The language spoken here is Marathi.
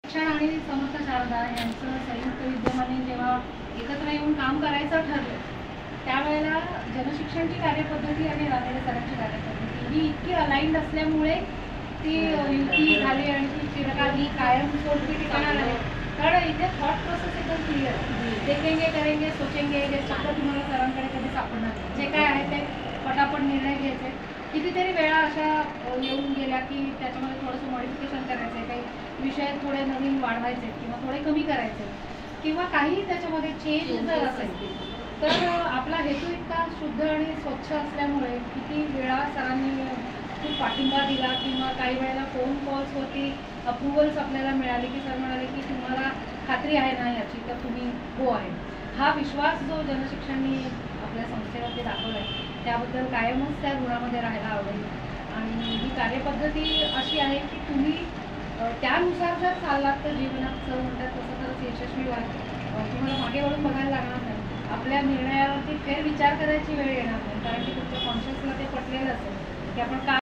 शिक्षण आणि समर्थ शारदा यांचं संयुक्त विद्यमाने जेव्हा एकत्र येऊन काम करायचं ठरलं त्यावेळेला जनशिक्षणची कार्यपद्धती आणि रानडे सरांची कार्यपद्धती ही इतकी अलाइंड असल्यामुळे ती युती झाली आणि ती चिरकाल ही कायमस्वरूपी ठिकाणार आहे. कारण इथे थॉट प्रोसेस एकदम क्लिअर, देखेंगे करेंगे सोचेंगे हे शब्द तुम्हाला सरांकडे कधी सापडणार, जे काय आहे ते पटापट निर्णय घ्यायचे. कितीतरी वेळा अशा येऊन गेल्या की त्याच्यामध्ये थोडंसं मॉडिफिकेशन करायचं आहे, काही विषय थोडे नवीन वाढवायचे किंवा थोडे कमी करायचे किंवा काही त्याच्यामध्ये चेंज जर असेल तर आपला हेतू इतका शुद्ध आणि स्वच्छ असल्यामुळे किती वेळा सरांनी खूप पाठिंबा दिला किंवा काही वेळेला फोन कॉल्सवरती अप्रुव्हल्स आपल्याला मिळाले की सर म्हणाले की तुम्हाला खात्री आहे ना याची, तर तुम्ही हो आहे. हा विश्वास जो जनशिक्षणाने आपल्या संस्थेवरती दाखवला आहे त्याबद्दल कायमच त्या ऋणामध्ये राहायला आवडेल. आणि ही कार्यपद्धती अशी आहे की तुम्ही त्यानुसार जर चाललात तर जीवनात चव म्हणतात तसं तरच यशस्वी व्हाल. तुम्हाला मागे वळून बघायला लागणार नाही, आपल्या निर्णयावरती फेर विचार करायची वेळ येणार नाही, कारण की तुमच्या कॉन्शियसला ते पटलेलं असेल की आपण का